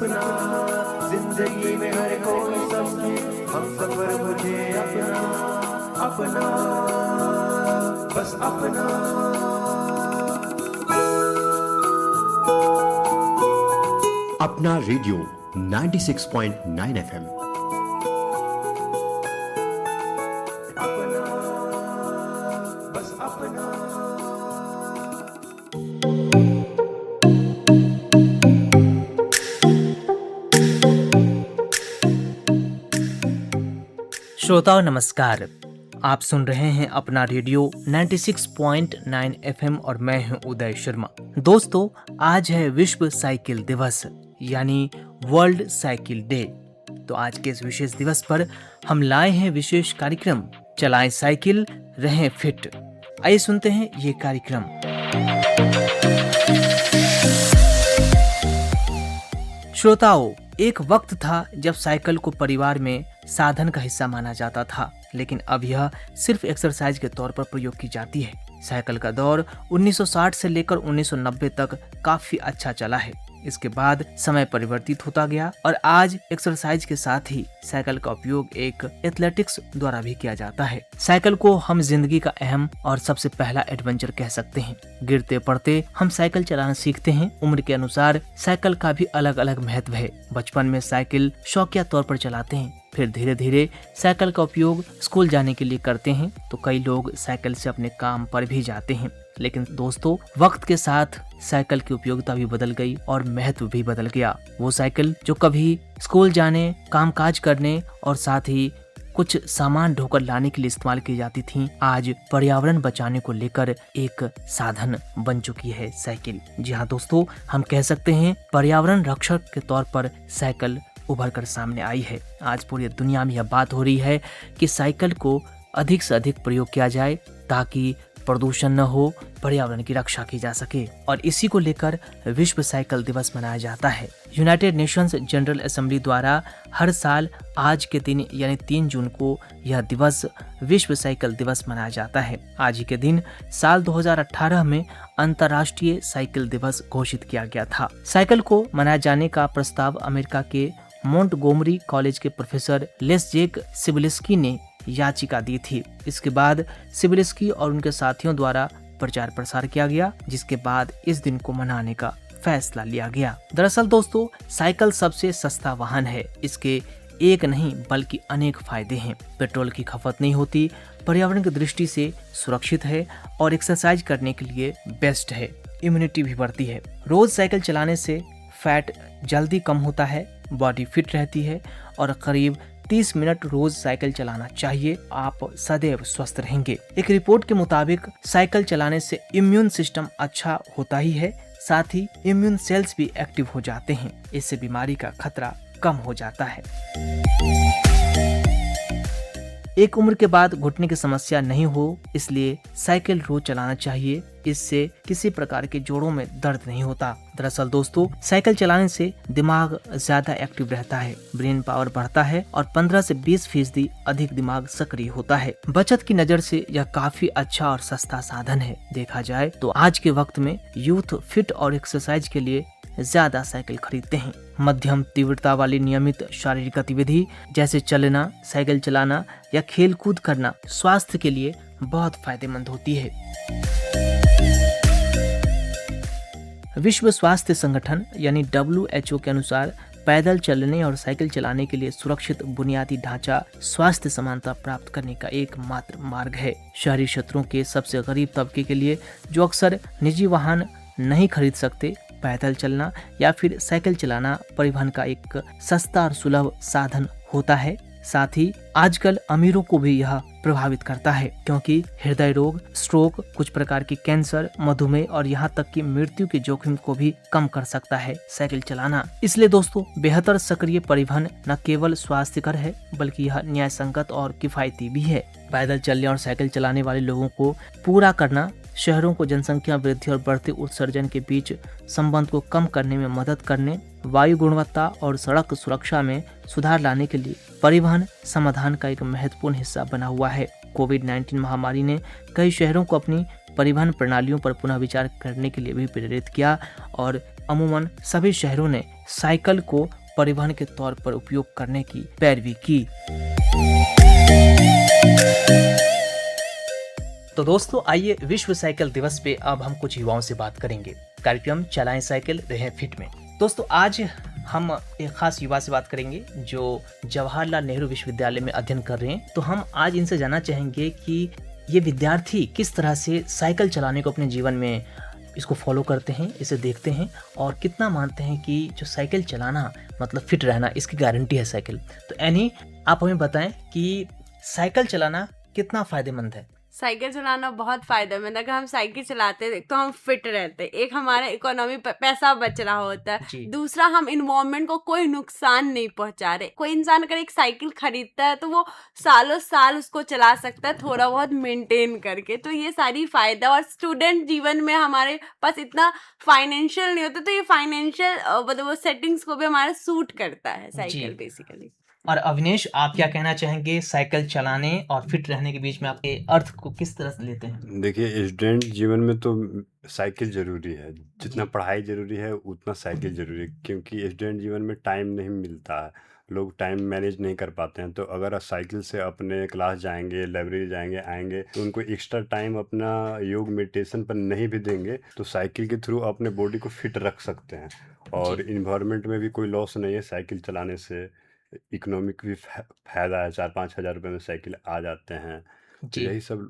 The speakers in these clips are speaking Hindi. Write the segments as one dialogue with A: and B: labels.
A: अपना, जिंदगी में हर कोई समझे हम सफर मुझे अपना, अपना बस अपना।
B: अपना रेडियो 96.9 FM।
A: अपना बस अपना।
C: श्रोताओं नमस्कार, आप सुन रहे हैं अपना रेडियो 96.9 FM और मैं हूं उदय शर्मा। दोस्तों, आज है विश्व साइकिल दिवस यानी वर्ल्ड साइकिल डे। तो आज के इस विशेष दिवस पर हम लाए हैं विशेष कार्यक्रम चलाएं साइकिल रहें फिट। आइए सुनते हैं ये कार्यक्रम। श्रोताओं, एक वक्त था जब साइकिल को परिवार में साधन का हिस्सा माना जाता था, लेकिन अब यह सिर्फ एक्सरसाइज के तौर पर प्रयोग की जाती है। साइकिल का दौर 1960 से लेकर 1990 तक काफी अच्छा चला है। इसके बाद समय परिवर्तित होता गया और आज एक्सरसाइज के साथ ही साइकिल का उपयोग एक एथलेटिक्स द्वारा भी किया जाता है। साइकिल को हम जिंदगी का अहम और सबसे पहला एडवेंचर कह सकते हैं। गिरते पड़ते हम साइकिल चलाना सीखते हैं। उम्र के अनुसार साइकिल का भी अलग अलग महत्व है। बचपन में साइकिल शौकिया तौर पर चलाते हैं, फिर धीरे धीरे साइकिल का उपयोग स्कूल जाने के लिए करते हैं, तो कई लोग साइकिल से अपने काम पर भी जाते हैं। लेकिन दोस्तों, वक्त के साथ साइकिल की उपयोगिता भी बदल गई और महत्व भी बदल गया। वो साइकिल जो कभी स्कूल जाने, कामकाज करने और साथ ही कुछ सामान ढोकर लाने के लिए इस्तेमाल की जाती थी, आज पर्यावरण बचाने को लेकर एक साधन बन चुकी है साइकिल। जी हाँ दोस्तों, हम कह सकते हैं पर्यावरण रक्षक के तौर पर साइकिल उभर कर सामने आई है। आज पूरी दुनिया में यह बात हो रही है कि साइकिल को अधिक से अधिक प्रयोग किया जाए ताकि प्रदूषण न हो, पर्यावरण की रक्षा की जा सके। और इसी को लेकर विश्व साइकिल दिवस मनाया जाता है। यूनाइटेड नेशंस जनरल असेंबली द्वारा हर साल आज के दिन यानी 3 जून को यह दिवस विश्व साइकिल दिवस मनाया जाता है। आज ही के दिन साल 2018 में अंतर्राष्ट्रीय साइकिल दिवस घोषित किया गया था। साइकिल को मनाए जाने का प्रस्ताव अमेरिका के मोंटगोमरी कॉलेज के प्रोफेसर लेस्जेक सिबिलिस्की ने याचिका दी थी। इसके बाद सिबिलिस्की और उनके साथियों द्वारा प्रचार प्रसार किया गया, जिसके बाद इस दिन को मनाने का फैसला लिया गया। दरअसल दोस्तों, साइकिल सबसे सस्ता वाहन है। इसके एक नहीं बल्कि अनेक फायदे हैं। पेट्रोल की खपत नहीं होती, पर्यावरण की दृष्टि से सुरक्षित है और एक्सरसाइज करने के लिए बेस्ट है। इम्यूनिटी भी बढ़ती है। रोज साइकिल चलाने से फैट जल्दी कम होता है, बॉडी फिट रहती है और करीब 30 मिनट रोज साइकिल चलाना चाहिए। आप सदैव स्वस्थ रहेंगे। एक रिपोर्ट के मुताबिक साइकिल चलाने से इम्यून सिस्टम अच्छा होता ही है, साथ ही इम्यून सेल्स भी एक्टिव हो जाते हैं। इससे बीमारी का खतरा कम हो जाता है। एक उम्र के बाद घुटने की समस्या नहीं हो, इसलिए साइकिल रोज चलाना चाहिए। इससे किसी प्रकार के जोड़ों में दर्द नहीं होता। दरअसल दोस्तों, साइकिल चलाने से दिमाग ज्यादा एक्टिव रहता है, ब्रेन पावर बढ़ता है और 15 से 20% अधिक दिमाग सक्रिय होता है। बचत की नजर से यह काफी अच्छा और सस्ता साधन है। देखा जाए तो आज के वक्त में यूथ फिट और एक्सरसाइज के लिए ज्यादा साइकिल खरीदते हैं। मध्यम तीव्रता वाली नियमित शारीरिक गतिविधि जैसे चलना, साइकिल चलाना या खेल कूद करना स्वास्थ्य के लिए बहुत फायदेमंद होती है। विश्व स्वास्थ्य संगठन यानी WHO के अनुसार पैदल चलने और साइकिल चलाने के लिए सुरक्षित बुनियादी ढांचा स्वास्थ्य समानता प्राप्त करने का एकमात्र मार्ग है। शहरी क्षेत्रों के सबसे गरीब तबके के लिए जो अक्सर निजी वाहन नहीं खरीद सकते, पैदल चलना या फिर साइकिल चलाना परिवहन का एक सस्ता और सुलभ साधन होता है। साथ ही आजकल अमीरों को भी यह प्रभावित करता है, क्योंकि हृदय रोग, स्ट्रोक, कुछ प्रकार की कैंसर, मधुमेह और यहाँ तक कि मृत्यु के जोखिम को भी कम कर सकता है साइकिल चलाना। इसलिए दोस्तों, बेहतर सक्रिय परिवहन न केवल स्वास्थ्यकर है बल्कि यह न्याय संगत और किफायती भी है। पैदल चलने और साइकिल चलाने वाले लोगों को पूरा करना शहरों को जनसंख्या वृद्धि और बढ़ते उत्सर्जन के बीच संबंध को कम करने में मदद करने, वायु गुणवत्ता और सड़क सुरक्षा में सुधार लाने के लिए परिवहन समाधान का एक महत्वपूर्ण हिस्सा बना हुआ है। कोविड-19 महामारी ने कई शहरों को अपनी परिवहन प्रणालियों पर पुनः विचार करने के लिए भी प्रेरित किया और अमूमन सभी शहरों ने साइकिल को परिवहन के तौर पर उपयोग करने की पैरवी की। तो दोस्तों, आइए विश्व साइकिल दिवस पे अब हम कुछ युवाओं से बात करेंगे। कार्यक्रम चलाएं साइकिल रहें फिट में। दोस्तों, आज हम एक खास युवा से बात करेंगे जो जवाहरलाल नेहरू विश्वविद्यालय में अध्ययन कर रहे हैं। तो हम आज इनसे जानना चाहेंगे कि ये विद्यार्थी किस तरह से साइकिल चलाने को अपने जीवन में इसको फॉलो करते हैं, इसे देखते हैं और कितना मानते हैं कि जो साइकिल चलाना मतलब फिट रहना, इसकी गारंटी है साइकिल। तो एनी, आप हमें बताएं कि साइकिल चलाना कितना फायदेमंद है।
D: साइकिल चलाना बहुत फायदेमंद है। अगर हम साइकिल चलाते हैं तो हम फिट रहते हैं। एक हमारा इकोनॉमी पैसा बच रहा होता है, दूसरा हम इन्वायरमेंट को कोई नुकसान नहीं पहुंचा रहे। कोई इंसान अगर एक साइकिल खरीदता है तो वो सालों साल उसको चला सकता है थोड़ा बहुत मेंटेन करके। तो ये सारी फायदा, और स्टूडेंट जीवन में हमारे पास इतना फाइनेंशियल नहीं होता, तो ये फाइनेंशियल मतलब सेटिंग्स को भी हमारा सूट करता है साइकिल बेसिकली।
C: और अविनेश, आप क्या कहना चाहेंगे साइकिल चलाने और फिट रहने के बीच में आपके अर्थ को किस तरह से लेते हैं?
E: देखिए, स्टूडेंट जीवन में तो साइकिल ज़रूरी है। जितना पढ़ाई ज़रूरी है उतना साइकिल ज़रूरी है, क्योंकि स्टूडेंट जीवन में टाइम नहीं मिलता है, लोग टाइम मैनेज नहीं कर पाते हैं। तो अगर साइकिल से अपने क्लास जाएंगे, लाइब्रेरी जाएंगे, आएंगे, तो उनको एक्स्ट्रा टाइम अपना योग मेडिटेशन पर नहीं भी देंगे तो साइकिल के थ्रू अपने बॉडी को फिट रख सकते हैं। और इन्वायरमेंट में भी कोई लॉस नहीं है साइकिल चलाने से। इकोनॉमिक भी फायदा है, 4-5 हज़ार रुपये में साइकिल आ जाते हैं। तो यही सब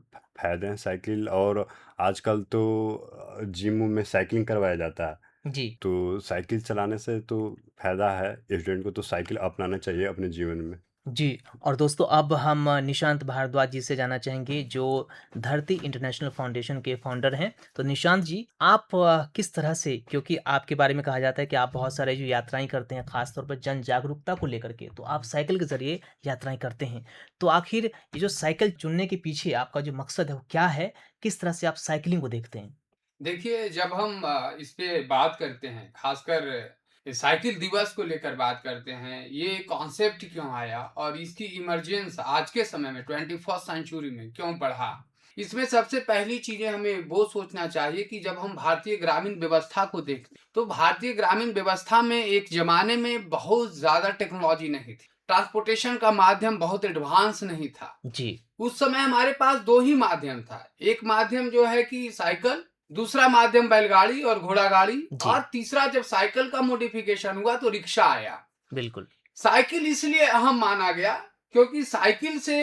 E: फायदे हैं साइकिल। और आजकल तो जिम में साइकिलिंग करवाया जाता है
C: जी।
E: तो साइकिल चलाने से तो फायदा है। स्टूडेंट को तो साइकिल अपनाना चाहिए अपने जीवन में।
C: जी। और दोस्तों, अब हम निशांत भारद्वाज जी से जानना चाहेंगे जो धरती इंटरनेशनल फाउंडेशन के फाउंडर हैं। तो निशांत जी, आप किस तरह से, क्योंकि आपके बारे में कहा जाता है कि आप बहुत सारे जो यात्राएं करते हैं खासतौर पर जन जागरूकता को लेकर के, तो आप साइकिल के जरिए यात्राएं करते हैं। तो आखिर ये जो साइकिल चुनने के पीछे आपका जो मकसद है वो क्या है? किस तरह से आप साइकिलिंग को देखते हैं?
F: देखिए, जब हम इस पे बात करते हैं, खासकर साइकिल दिवस को लेकर बात करते हैं, ये कॉन्सेप्ट क्यों आया और इसकी इमरजेंस आज के समय में 21st सेंचुरी में क्यों बढ़ा, इसमें सबसे पहली चीजें हमें वो सोचना चाहिए कि जब हम भारतीय ग्रामीण व्यवस्था को देखते तो भारतीय ग्रामीण व्यवस्था में एक जमाने में बहुत ज्यादा टेक्नोलॉजी नहीं थी, ट्रांसपोर्टेशन का माध्यम बहुत एडवांस नहीं था
C: जी।
F: उस समय हमारे पास दो ही माध्यम था। एक माध्यम जो है कि साइकिल, दूसरा माध्यम बैलगाड़ी और घोड़ा गाड़ी, और तीसरा जब साइकिल का मॉडिफिकेशन हुआ तो रिक्शा आया।
C: बिल्कुल।
F: साइकिल इसलिए अहम माना गया क्योंकि साइकिल से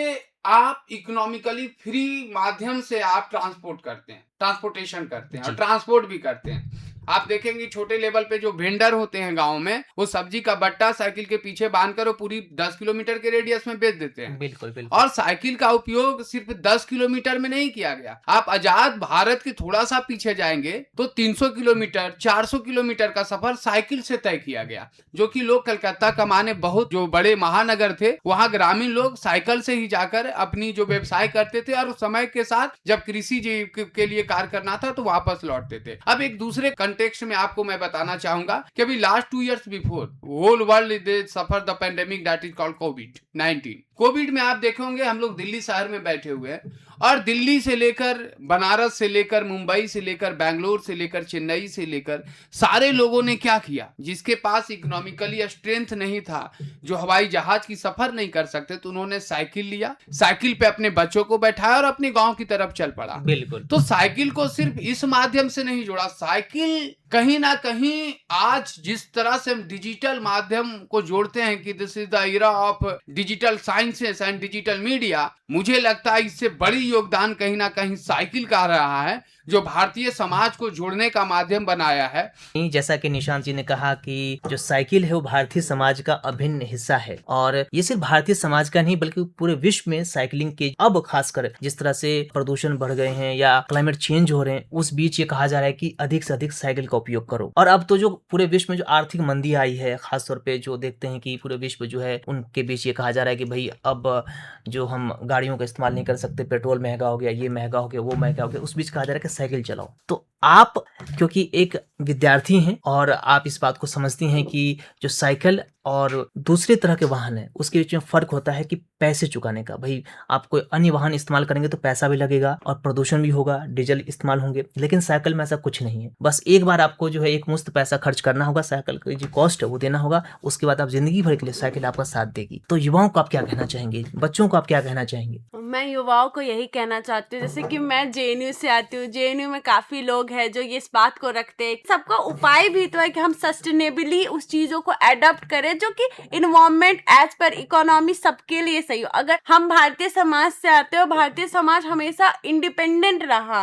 F: आप इकोनॉमिकली फ्री माध्यम से आप ट्रांसपोर्टेशन करते हैं और ट्रांसपोर्ट भी करते हैं। आप देखेंगे छोटे लेवल पे जो वेंडर होते हैं गांव में, वो सब्जी का बट्टा साइकिल के पीछे बांधकर वो पूरी 10 किलोमीटर के रेडियस में बेच देते हैं।
C: बिल्कुल बिल्कुल।
F: और साइकिल का उपयोग सिर्फ 10 किलोमीटर में नहीं किया गया। आप आजाद भारत के थोड़ा सा पीछे जाएंगे तो 300 किलोमीटर 400 किलोमीटर का सफर साइकिल से तय किया गया, जो कि लोग कलकत्ता कमाने, बहुत जो बड़े महानगर थे वहां ग्रामीण लोग साइकिल से ही जाकर अपनी जो व्यवसाय करते थे, और समय के साथ जब कृषि के लिए कार्य करना था तो वापस लौटते थे। अब एक दूसरे कंटेक्स्ट में आपको मैं बताना चाहूंगा कि अभी last 2 years before whole world they suffer the pandemic that is called कोविड-19। कोविड में आप देखेंगे हम लोग दिल्ली शहर में बैठे हुए हैं, और दिल्ली से लेकर बनारस से लेकर मुंबई से लेकर बैंगलोर से लेकर चेन्नई से लेकर सारे लोगों ने क्या किया, जिसके पास इकोनॉमिकली स्ट्रेंथ नहीं था, जो हवाई जहाज की सफर नहीं कर सकते, तो उन्होंने साइकिल लिया, साइकिल पे अपने बच्चों को बैठाया और अपने गांव की तरफ चल पड़ा।
C: बिल्कुल।
F: तो साइकिल को सिर्फ इस माध्यम से नहीं जोड़ा, साइकिल कहीं ना कहीं आज जिस तरह से हम डिजिटल माध्यम को जोड़ते हैं कि this is the era of digital sciences and digital media, मुझे लगता है इससे बड़ी योगदान कहीं ना कहीं साइकिल का रहा है, जो भारतीय समाज को जोड़ने का माध्यम बनाया है।
C: जैसा कि निशांत जी ने कहा कि जो साइकिल है वो भारतीय समाज का अभिन्न हिस्सा है, और ये सिर्फ भारतीय समाज का नहीं बल्कि पूरे विश्व में साइकिलिंग के, अब खासकर जिस तरह से प्रदूषण बढ़ गए हैं या क्लाइमेट चेंज हो रहे हैं, उस बीच ये कहा जा रहा है कि अधिक से अधिक साइकिल का उपयोग करो। और अब तो जो पूरे विश्व में जो आर्थिक मंदी आई है, खासतौर पे जो देखते हैं कि पूरे विश्व जो है उनके बीच ये कहा जा रहा है कि भाई अब जो हम गाड़ियों का इस्तेमाल नहीं कर सकते, पेट्रोल महंगा हो गया, ये महंगा हो गया, वो महंगा हो गया, उस बीच कहा जा रहा है कि साइकिल चलाओ। तो आप क्योंकि एक विद्यार्थी हैं और आप इस बात को समझती हैं कि जो साइकिल और दूसरे तरह के वाहन है उसके बीच में फ़र्क होता है कि पैसे चुकाने का। भाई आप कोई अन्य वाहन इस्तेमाल करेंगे तो पैसा भी लगेगा और प्रदूषण भी होगा, डीजल इस्तेमाल होंगे, लेकिन साइकिल में ऐसा कुछ नहीं है। बस एक बार आपको जो है एक मुश्त पैसा खर्च करना होगा, साइकिल की जो कॉस्ट है वो देना होगा, उसके बाद आप ज़िंदगी भर के लिए साइकिल आपका साथ देगी। तो युवाओं को आप क्या कहना चाहेंगे, बच्चों को आप क्या कहना चाहेंगे?
D: मैं युवाओं को यही कहना चाहती हूँ, जैसे कि मैं जेएनयू से आती हूँ, जेएनयू में काफी लोग हैं जो ये इस बात को रखते हैं। सबका उपाय भी तो है कि हम सस्टेनेबली उस चीजों को एडॉप्ट करें जो कि इन्वायरमेंट एज पर इकोनॉमी सबके लिए सही हो। अगर हम भारतीय समाज से आते हो, भारतीय समाज हमेशा इंडिपेंडेंट रहा।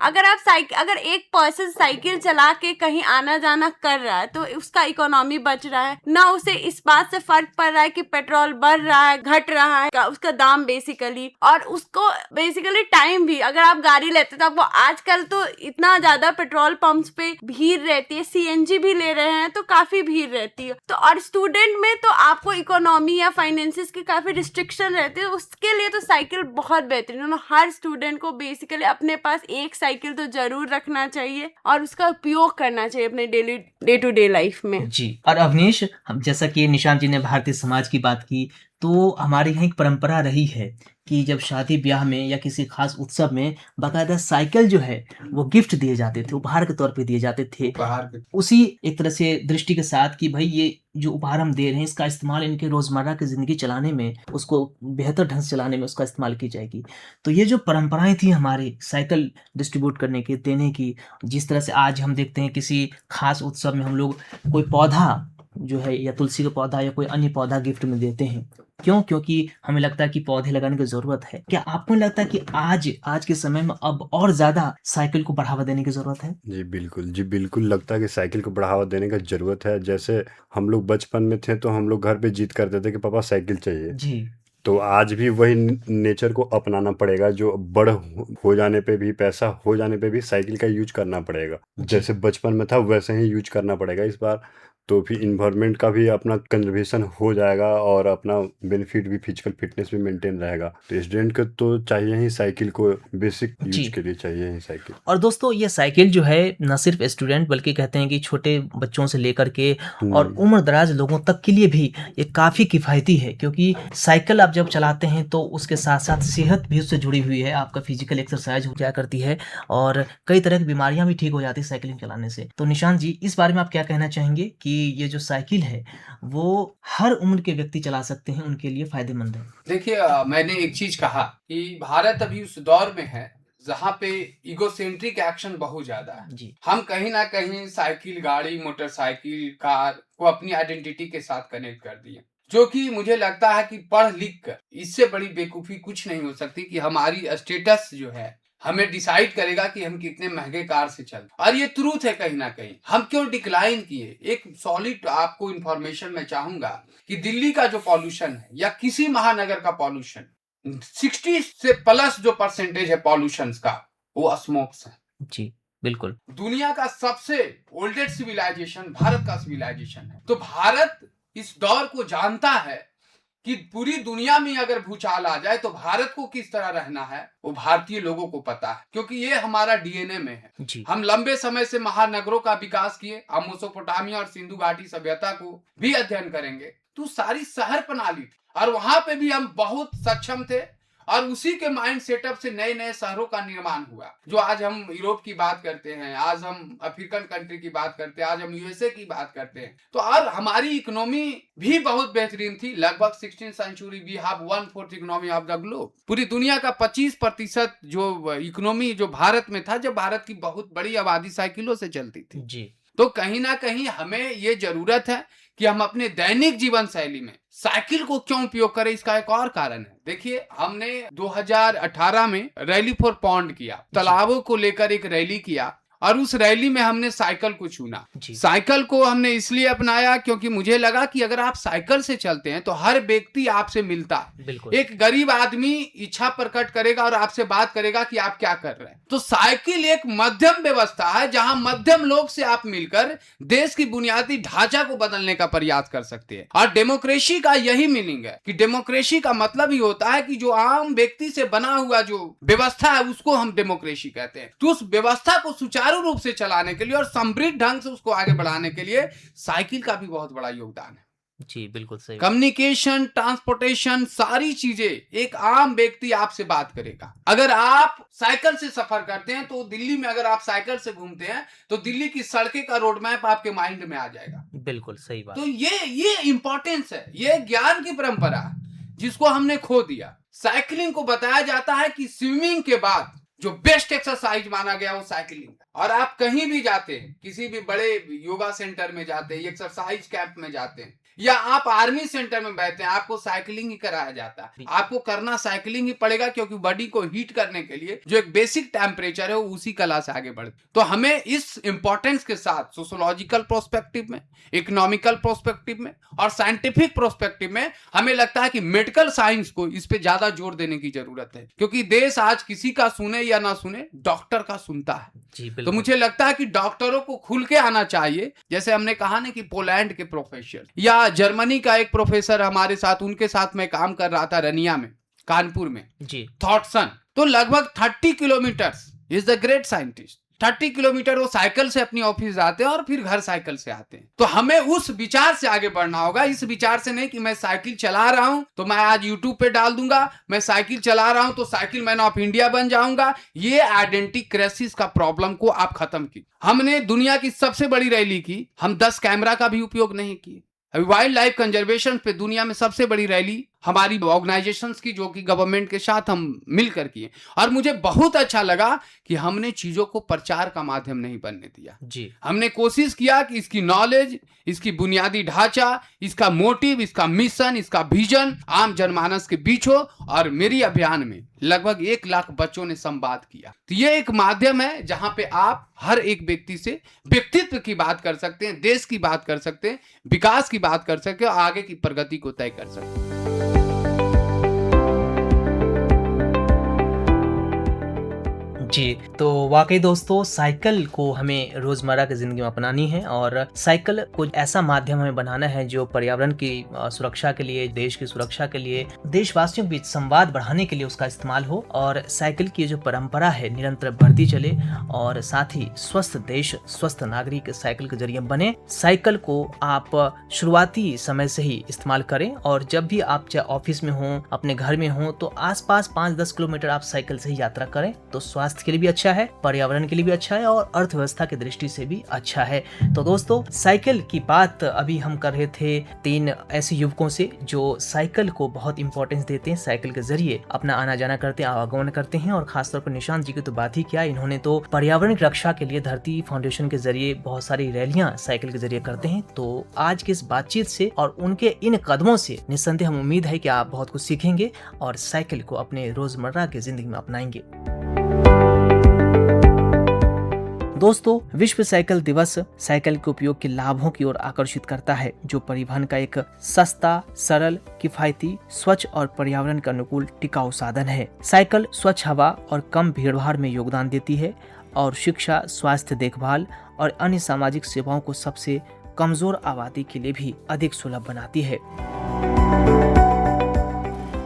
D: अगर एक पर्सन साइकिल चला के कहीं आना जाना कर रहा है तो उसका इकोनॉमी बच रहा है, ना उसे इस बात से फर्क पड़ रहा है कि पेट्रोल बढ़ रहा है घट रहा है उसका दाम बेसिकली, और उसको बेसिकली टाइम भी। अगर आप गाड़ी लेते तो आपको आजकल तो इतना ज्यादा पेट्रोल पंप्स पे भीड़ रहती है, सीएनजी भी ले रहे हैं तो काफी भीड़ रहती है। तो और स्टूडेंट में तो आपको इकोनॉमी या फाइनेंसिस की काफी रिस्ट्रिक्शन रहती है, उसके लिए तो साइकिल बहुत बेहतरीन है। हर स्टूडेंट को बेसिकली अपने पास एक साइकिल तो जरूर रखना चाहिए और उसका उपयोग करना चाहिए अपने डे टू डे लाइफ में।
C: जी। और अवनीश, हम जैसा कि निशांत जी ने भारतीय समाज की बात की, तो हमारे यहाँ एक परंपरा रही है कि जब शादी ब्याह में या किसी खास उत्सव में बाकायदा साइकिल जो है वो गिफ्ट दिए जाते थे, उपहार के तौर पे दिए जाते थे। उसी एक तरह से दृष्टि के साथ कि भाई ये जो उपहार हम दे रहे हैं इसका इस्तेमाल इनके रोजमर्रा की जिंदगी चलाने में, उसको बेहतर ढंग से चलाने में उसका इस्तेमाल की जाएगी। तो ये जो परंपराएं थी हमारी साइकिल डिस्ट्रीब्यूट करने की, देने की, जिस तरह से आज हम देखते हैं किसी खास उत्सव में हम लोग कोई पौधा जो है या तुलसी का पौधा या कोई अन्य पौधा गिफ्ट में देते हैं, क्यों? क्योंकि हमें लगता है कि पौधे लगाने की जरूरत है। क्या आपको लगता है कि आज के समय में अब और ज्यादा साइकिल को बढ़ावा देने की जरूरत है?
E: जी बिल्कुल लगता है कि साइकिल को बढ़ावा देने का ज़रूरत है। जैसे हम लोग बचपन में थे तो हम लोग घर पे जिद करते थे कि पापा साइकिल चाहिए।
C: जी।
E: तो आज भी वही नेचर को अपनाना पड़ेगा, जो बड़ हो जाने पे भी, पैसा हो जाने पे भी साइकिल का यूज करना पड़ेगा। जैसे बचपन में था वैसे ही यूज करना पड़ेगा इस बार। तो फिर इन्वायरमेंट का भी अपना कंजर्वेशन हो जाएगा और अपना बेनिफिट भी, फिजिकल फिटनेस भी मेंटेन रहेगा। तो स्टूडेंट को तो चाहिए ही साइकिल को, बेसिक यूज के लिए चाहिए ही साइकिल।
C: और दोस्तों ये साइकिल जो है न सिर्फ स्टूडेंट बल्कि कहते हैं कि छोटे बच्चों से लेकर के और उम्र दराज लोगों तक के लिए भी ये काफ़ी किफ़ायती है, क्योंकि साइकिल आप जब चलाते हैं तो उसके साथ साथ सेहत भी उससे जुड़ी हुई है, आपका फिजिकल एक्सरसाइज हो जाया करती है और कई तरह की बीमारियां भी ठीक हो जाती है साइकिलिंग चलाने से। तो निशांत जी, इस बारे में आप क्या कहना चाहेंगे कि ये जो साइकिल है वो हर उम्र के व्यक्ति चला सकते हैं, उनके लिए फायदेमंद है?
F: देखिए, मैंने एक चीज कहा कि भारत अभी उस दौर में है जहाँ पे इगोसेंट्रिक एक्शन बहुत ज्यादा है।
C: जी।
F: हम कहीं ना कहीं साइकिल, गाड़ी, मोटरसाइकिल, कार को अपनी आइडेंटिटी के साथ कनेक्ट कर दिए, जो कि मुझे लगता है कि पढ़ लिख कर इससे बड़ी बेवकूफी कुछ नहीं हो सकती कि हमारी स्टेटस जो है हमें डिसाइड करेगा कि हम कितने महंगे कार से चल। और ये ट्रूथ है कहीं ना कहीं। हम क्यों डिक्लाइन किए? एक सॉलिड आपको इंफॉर्मेशन मैं चाहूंगा कि दिल्ली का जो पॉल्यूशन है या किसी महानगर का पॉल्यूशन, 60 से प्लस जो परसेंटेज है पॉल्यूशन का, वो स्मोक्स है।
C: जी बिल्कुल।
F: दुनिया का सबसे ओल्डेस्ट सिविलाइजेशन भारत का सिविलाइजेशन है। तो भारत इस दौर को जानता है कि पूरी दुनिया में अगर भूचाल आ जाए तो भारत को किस तरह रहना है वो भारतीय लोगों को पता है, क्योंकि ये हमारा डीएनए में है।
C: जी।
F: हम लंबे समय से महानगरों का विकास किए। हम मेसोपोटामिया और सिंधु घाटी सभ्यता को भी अध्ययन करेंगे तो सारी शहर प्रणाली थी और वहां पे भी हम बहुत सक्षम थे और उसी के माइंड सेटअप से नए नए शहरों का निर्माण हुआ। जो आज हम यूरोप की बात करते हैं, आज हम अफ्रीकन कंट्री की बात करते हैं, आज हम यूएसए की बात करते हैं। तो और हमारी इकोनॉमी भी बहुत बेहतरीन थी। लगभग 16th century we have 1/4 economy of the globe. पूरी दुनिया का 25% जो इकोनॉमी जो भारत में था, जब भारत की बहुत बड़ी आबादी साइकिलों से चलती थी।
C: जी।
F: तो कहीं ना कहीं हमें ये जरूरत है कि हम अपने दैनिक जीवन शैली में साइकिल को क्यों उपयोग करें। इसका एक और कारण है। देखिए, हमने 2018 में रैली फॉर पॉन्ड किया, तालाबों को लेकर एक रैली किया और उस रैली में हमने साइकिल को चुना।
C: जी।
F: साइकिल को हमने इसलिए अपनाया क्योंकि मुझे लगा कि अगर आप साइकिल से चलते हैं तो हर व्यक्ति आपसे मिलता है।
C: बिल्कुल।
F: एक गरीब आदमी इच्छा प्रकट करेगा और आपसे बात करेगा कि आप क्या कर रहे हैं। तो साइकिल एक मध्यम व्यवस्था है जहां मध्यम लोग से आप मिलकर देश की बुनियादी ढांचा को बदलने का प्रयास कर सकते हैं। और डेमोक्रेसी का यही मीनिंग है कि डेमोक्रेसी का मतलब ही होता है कि जो आम व्यक्ति से बना हुआ जो व्यवस्था है उसको हम डेमोक्रेसी कहते हैं। तो उस व्यवस्था को सुचारू रूप से चलाने के लिए और समृद्ध ढंग से उसको आगे बढ़ाने के लिए साइकिल का भी बहुत बड़ा योगदान है।
C: जी बिल्कुल सही।
F: कम्युनिकेशन, ट्रांसपोर्टेशन, सारी चीजें एक आम व्यक्ति आपसे बात करेगा। अगर आप साइकिल से सफर करते हैं तो दिल्ली में अगर आप साइकिल से घूमते हैं तो दिल्ली की सड़कें का रोड मैप आपके माइंड में आ जाएगा।
C: बिल्कुल सही बात।
F: तो ये इंपॉर्टेंस है, ये ज्ञान की परंपरा है जिसको हमने खो दिया। साइकिलिंग को बताया जाता है कि स्विमिंग के बाद जो बेस्ट एक्सरसाइज माना गया वो साइकिलिंग है। और आप कहीं भी जाते हैं, किसी भी बड़े योगा सेंटर में जाते हैं, एक्सरसाइज कैंप में जाते हैं, या आप आर्मी सेंटर में बैठते हैं, आपको साइकिलिंग ही कराया जाता है। आपको करना साइकिलिंग ही पड़ेगा क्योंकि बॉडी को हीट करने के लिए जो एक बेसिक टेम्परेचर है वो उसी कला से आगे बढ़े। तो हमें इस इंपॉर्टेंस के साथ सोशोलॉजिकल प्रोस्पेक्टिव में, इकोनॉमिकल प्रोस्पेक्टिव में और साइंटिफिक प्रोस्पेक्टिव में हमें लगता है कि मेडिकल साइंस को इस पे ज्यादा जोर देने की जरूरत है, क्योंकि देश आज किसी का सुने या ना सुने डॉक्टर का सुनता है।
C: जी बिल्कुल।
F: तो मुझे लगता है कि डॉक्टरों को खुल के आना चाहिए। जैसे हमने कहा ना कि पोलैंड के प्रोफेसर या जर्मनी का एक प्रोफेसर हमारे साथ, उनके साथ मैं काम कर रहा था रनिया में, कानपुर में,
C: जी
F: थॉटसन। तो लगभग 30 kilometre is the great scientist. 30 kilometre वो साइकिल से अपनी ऑफिस जाते हैं और फिर घर साइकिल से आते हैं। तो हमें उस विचार से आगे बढ़ना होगा, इस विचार से नहीं कि मैं साइकिल चला रहा हूं तो मैं आज यूट्यूब पे डाल दूंगा, मैं साइकिल चला रहा हूं तो साइकिल मैन ऑफ इंडिया बन जाऊंगा। ये आइडेंटिटी क्राइसिस का प्रॉब्लम को आप खत्म की। हमने दुनिया की सबसे बड़ी रैली की, हम 10 कैमरा का भी उपयोग नहीं किए। अभी वाइल्ड लाइफ कंजर्वेशन पे दुनिया में सबसे बड़ी रैली हमारी ऑर्गेनाइजेशंस की, जो कि गवर्नमेंट के साथ हम मिलकर किए। और मुझे बहुत अच्छा लगा कि हमने चीजों को प्रचार का माध्यम नहीं बनने दिया।
C: जी
F: हमने कोशिश किया कि इसकी नॉलेज, इसकी बुनियादी ढांचा, इसका मोटिव, इसका मिशन, इसका विजन आम जनमानस के बीच हो। और मेरी अभियान में लगभग 1 लाख बच्चों ने संवाद किया। तो ये एक माध्यम है जहां पे आप हर एक व्यक्ति से व्यक्तित्व की बात कर सकते हैं, देश की बात कर सकते हैं, विकास की बात कर सकते हैं और आगे की प्रगति को तय कर सकते हैं।
C: जी, तो वाकई दोस्तों साइकिल को हमें रोजमर्रा की जिंदगी में अपनानी है और साइकिल को ऐसा माध्यम हमें बनाना है जो पर्यावरण की सुरक्षा के लिए, देश की सुरक्षा के लिए, देशवासियों के बीच संवाद बढ़ाने के लिए उसका इस्तेमाल हो। और साइकिल की जो परंपरा है निरंतर बढ़ती चले और साथ ही स्वस्थ देश, स्वस्थ नागरिक साइकिल के जरिए बने। साइकिल को आप शुरुआती समय से ही इस्तेमाल करें और जब भी आप चाहे ऑफिस में हो, अपने घर में हो, तो आसपास 5-10 किलोमीटर आप साइकिल से ही यात्रा करें। तो स्वास्थ्य के लिए भी अच्छा है, पर्यावरण के लिए भी अच्छा है और अर्थव्यवस्था की दृष्टि से भी अच्छा है। तो दोस्तों साइकिल की बात अभी हम कर रहे थे 3 ऐसे युवकों से जो साइकिल को बहुत इंपॉर्टेंस देते हैं, साइकिल के जरिए अपना आना जाना करते हैं, आवागमन करते हैं। और खासतौर पर निशांत जी की तो बात ही क्या, इन्होंने तो पर्यावरण की रक्षा के लिए धरती फाउंडेशन के जरिए बहुत सारी रैलियां साइकिल के जरिए करते हैं। तो आज की इस बातचीत से और उनके इन कदमों से निस्संदेह हम उम्मीद है कि आप बहुत कुछ सीखेंगे और साइकिल को अपने रोजमर्रा की जिंदगी में अपनाएंगे। दोस्तों विश्व साइकिल दिवस साइकिल के उपयोग के लाभों की ओर आकर्षित करता है, जो परिवहन का एक सस्ता, सरल, किफायती, स्वच्छ और पर्यावरण के अनुकूल टिकाऊ साधन है। साइकिल स्वच्छ हवा और कम भीड़भाड़ में योगदान देती है और शिक्षा, स्वास्थ्य देखभाल और अन्य सामाजिक सेवाओं को सबसे कमजोर आबादी के लिए भी अधिक सुलभ बनाती है।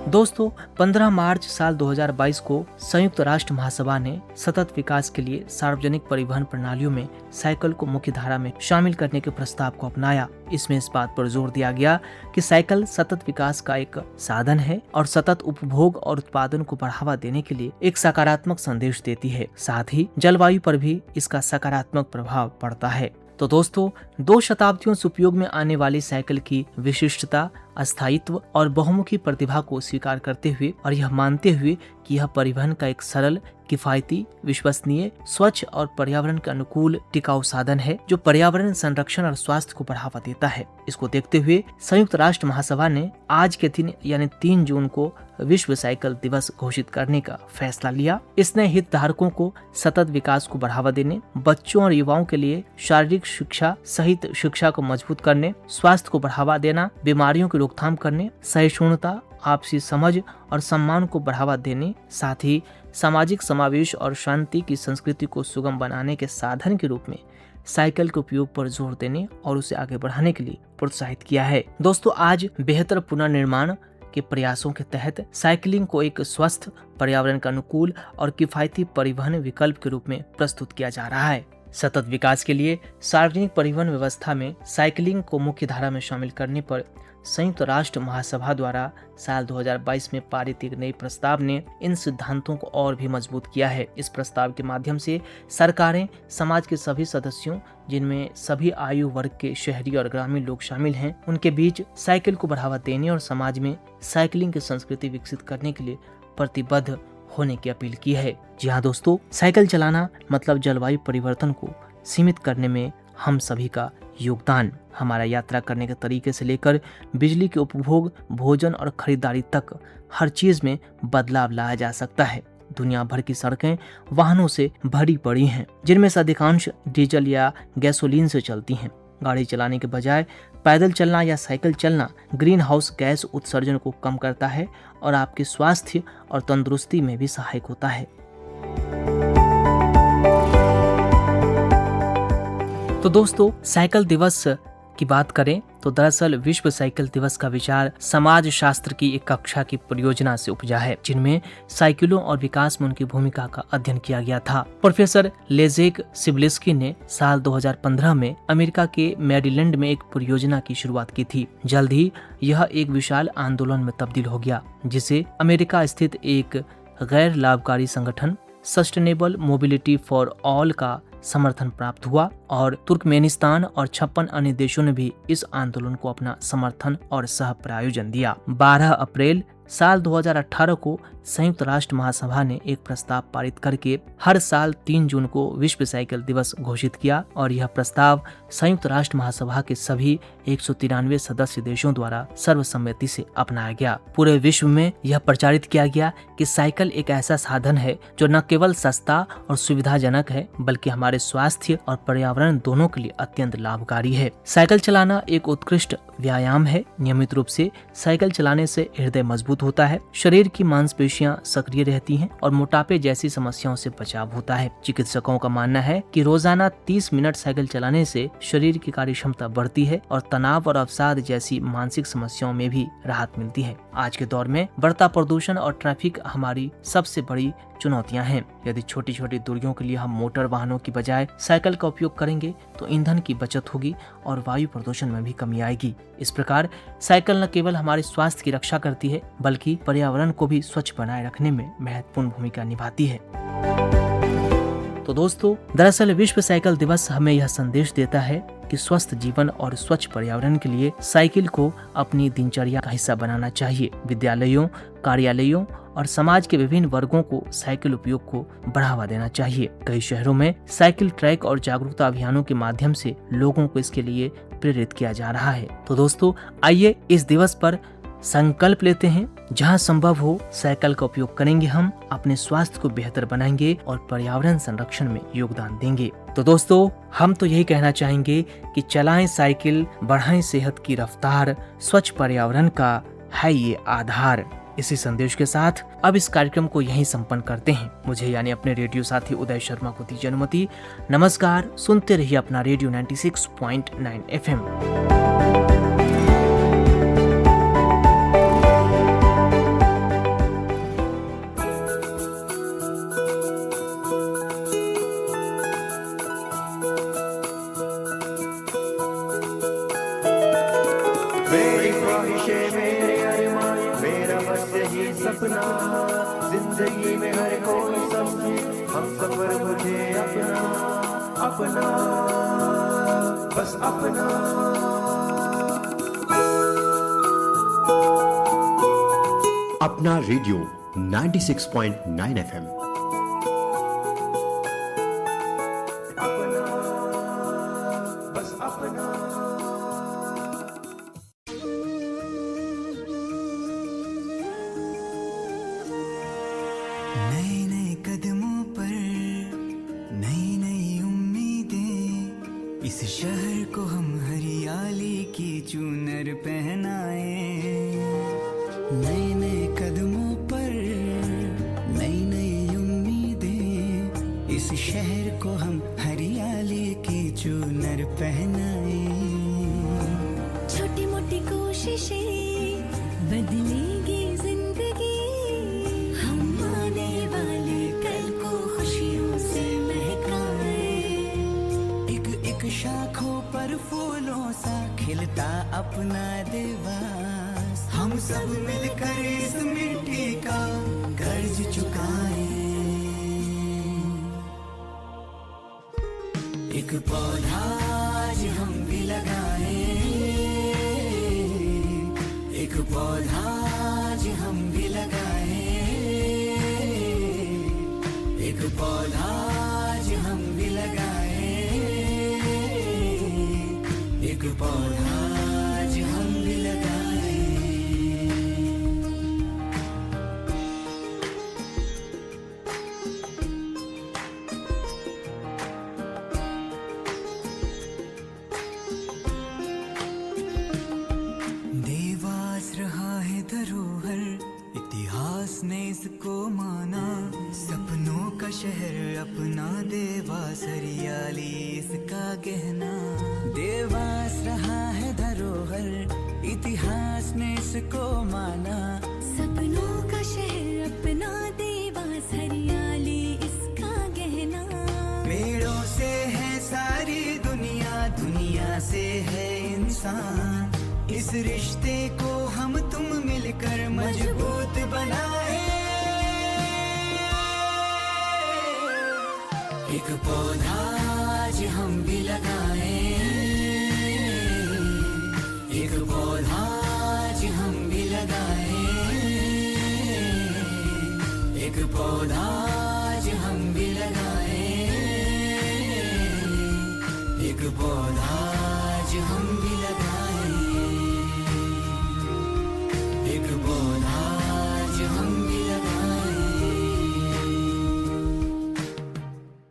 C: दोस्तों 15 मार्च साल 2022 को संयुक्त राष्ट्र महासभा ने सतत विकास के लिए सार्वजनिक परिवहन प्रणालियों में साइकिल को मुख्य धारा में शामिल करने के प्रस्ताव को अपनाया। इसमें इस बात पर जोर दिया गया कि साइकिल सतत विकास का एक साधन है और सतत उपभोग और उत्पादन को बढ़ावा देने के लिए एक सकारात्मक संदेश देती है। साथ ही जलवायु पर भी इसका सकारात्मक प्रभाव पड़ता है। तो दोस्तों 2 शताब्दियों से उपयोग में आने वाली साइकिल की विशिष्टता अस्थायित्व और बहुमुखी प्रतिभा को स्वीकार करते हुए और यह मानते हुए कि यह परिवहन का एक सरल, किफायती, विश्वसनीय, स्वच्छ और पर्यावरण के अनुकूल टिकाऊ साधन है जो पर्यावरण संरक्षण और स्वास्थ्य को बढ़ावा देता है। इसको देखते हुए संयुक्त राष्ट्र महासभा ने आज के दिन यानी 3 जून को विश्व साइकिल दिवस घोषित करने का फैसला लिया। इसने हितधारकों को सतत विकास को बढ़ावा देने, बच्चों और युवाओं के लिए शारीरिक शिक्षा सहित शिक्षा को मजबूत करने, स्वास्थ्य को बढ़ावा देना, बीमारियों की रोकथाम करने, सहिष्णुता, आपसी समझ और सम्मान को बढ़ावा देने, साथ ही सामाजिक समावेश और शांति की संस्कृति को सुगम बनाने के साधन के रूप में साइकिल के उपयोग पर जोर देने और उसे आगे बढ़ाने के लिए प्रोत्साहित किया है। दोस्तों, आज बेहतर पुनर्निर्माण के प्रयासों के तहत साइकिलिंग को एक स्वस्थ, पर्यावरण का अनुकूल और किफायती परिवहन विकल्प के रूप में प्रस्तुत किया जा रहा है। सतत विकास के लिए सार्वजनिक परिवहन व्यवस्था में साइकिलिंग को मुख्य धारा में शामिल करने पर संयुक्त राष्ट्र महासभा द्वारा साल 2022 में पारित एक नए प्रस्ताव ने इन सिद्धांतों को और भी मजबूत किया है। इस प्रस्ताव के माध्यम से सरकारें समाज के सभी सदस्यों, जिनमें सभी आयु वर्ग के शहरी और ग्रामीण लोग शामिल हैं, उनके बीच साइकिल को बढ़ावा देने और समाज में साइकिलिंग की संस्कृति विकसित करने के लिए प्रतिबद्ध होने की अपील की है। जी हाँ दोस्तों, साइकिल चलाना मतलब जलवायु परिवर्तन को सीमित करने में हम सभी का योगदान। हमारा यात्रा करने के तरीके से लेकर बिजली के उपभोग, भोजन और खरीदारी तक हर चीज में बदलाव लाया जा सकता है। दुनिया भर की सड़कें वाहनों से भरी पड़ी हैं, जिनमें से अधिकांश डीजल या गैसोलीन से चलती हैं। गाड़ी चलाने के बजाय पैदल चलना या साइकिल चलना ग्रीन हाउस गैस उत्सर्जन को कम करता है और आपके स्वास्थ्य और तंदुरुस्ती में भी सहायक होता है। तो दोस्तों, साइकिल दिवस की बात करें तो दरअसल विश्व साइकिल दिवस का विचार समाज शास्त्र की एक कक्षा की परियोजना से उपजा है, जिनमें साइकिलों और विकास में उनकी भूमिका का अध्ययन किया गया था। प्रोफेसर लेजेक सिब्लिस्की ने साल 2015 में अमेरिका के मैरीलैंड में एक परियोजना की शुरुआत की थी। जल्द ही यह एक विशाल आंदोलन में तब्दील हो गया, जिसे अमेरिका स्थित एक गैर लाभकारी संगठन सस्टेनेबल मोबिलिटी फॉर ऑल का समर्थन प्राप्त हुआ और तुर्कमेनिस्तान और 56 अन्य देशों ने भी इस आंदोलन को अपना समर्थन और सह प्रायोजन दिया। 12 अप्रैल साल 2018 को संयुक्त राष्ट्र महासभा ने एक प्रस्ताव पारित करके हर साल 3 जून को विश्व साइकिल दिवस घोषित किया और यह प्रस्ताव संयुक्त राष्ट्र महासभा के सभी 193 सदस्य देशों द्वारा सर्वसम्मति से अपनाया गया। पूरे विश्व में यह प्रचारित किया गया कि साइकिल एक ऐसा साधन है जो न केवल सस्ता और सुविधाजनक है, बल्कि हमारे स्वास्थ्य और पर्यावरण दोनों के लिए अत्यंत लाभकारी है। साइकिल चलाना एक उत्कृष्ट व्यायाम है। नियमित रूप से साइकिल चलाने से हृदय मजबूत होता है, शरीर की मांसपेशियां सक्रिय रहती हैं और मोटापे जैसी समस्याओं से बचाव होता है। चिकित्सकों का मानना है कि रोजाना 30 मिनट साइकिल चलाने से शरीर की कार्य क्षमता बढ़ती है और तनाव और अवसाद जैसी मानसिक समस्याओं में भी राहत मिलती है। आज के दौर में बढ़ता प्रदूषण और ट्रैफिक हमारी सबसे बड़ी चुनौतियां हैं। यदि छोटी छोटी दूरियों के लिए हम मोटर वाहनों की बजाय साइकिल का उपयोग करेंगे तो ईंधन की बचत होगी और वायु प्रदूषण में भी कमी आएगी। इस प्रकार साइकिल न केवल हमारे स्वास्थ्य की रक्षा करती है, बल्कि पर्यावरण को भी स्वच्छ बनाए रखने में महत्वपूर्ण भूमिका निभाती है। तो दोस्तों, दरअसल विश्व साइकिल दिवस हमें यह संदेश देता है कि स्वस्थ जीवन और स्वच्छ पर्यावरण के लिए साइकिल को अपनी दिनचर्या का हिस्सा बनाना चाहिए। विद्यालयों, कार्यालयों और समाज के विभिन्न वर्गों को साइकिल उपयोग को बढ़ावा देना चाहिए। कई शहरों में साइकिल ट्रैक और जागरूकता अभियानों के माध्यम से लोगों को इसके लिए प्रेरित किया जा रहा है। तो दोस्तों, आइए इस दिवस पर संकल्प लेते हैं, जहां संभव हो साइकिल का उपयोग करेंगे, हम अपने स्वास्थ्य को बेहतर बनाएंगे और पर्यावरण संरक्षण में योगदान देंगे। तो दोस्तों, हम तो यही कहना चाहेंगे कि चलाएं साइकिल, बढ़ाएं सेहत की रफ्तार, स्वच्छ पर्यावरण का है ये आधार। इसी संदेश के साथ अब इस कार्यक्रम को यहीं संपन्न करते हैं। मुझे यानी अपने रेडियो साथी उदय शर्मा को दीजिए अनुमति। नमस्कार, सुनते रहिए अपना रेडियो 96.9 FM।
A: मेरी ख्वाहिशें, मेरे अरमान, मेरा बस यही सपना, जिंदगी में हर कोई समझे हम सफर मुझे अपना, अपना, बस अपना।
B: अपना रेडियो 96.9 FM।
A: अपना, बस अपना।
G: नए नए कदमों पर नई नई उम्मीदें, इस शहर को हम हरियाली की चूनर पहनाए। नए नए कदमों पर नई नई उम्मीदें, इस शहर को हम हरियाली की चूनर पहनाए।
H: छोटी मोटी कोशिशें बदलेगी जिंदगी, हम आने वाले कल को खुशियों से महकाए।
G: एक एक शाखों पर फूलों सा खिलता अपना देवास, हम सब मिलकर इस मिट्टी का कर्ज चुकाए। एक पौधा आज हम भी लगाए, एक पौधा आज हम भी लगाए, एक पौधा आज हम भी लगाए, एक पौधा आज हम भी लगाए। देवास रहा है धरोहर, इतिहास ने इसको माना। सपनों का शहर अपना देवास, हरियाली इसका गहना। देवास रहा है धरोहर, इतिहास ने इसको माना।
H: सपनों का शहर अपना देवास, हरियाली इसका गहना।
G: पेड़ों से है सारी दुनिया, दुनिया से है इंसान। इस रिश्ते को हम तुम मिलकर मजबूत बनाए। एक पौधा आज हम भी लगाए, एक पौधा आज हम भी लगाए, एक पौधा आज हम भी लगाए, एक पौधा आज हम भी लगाए।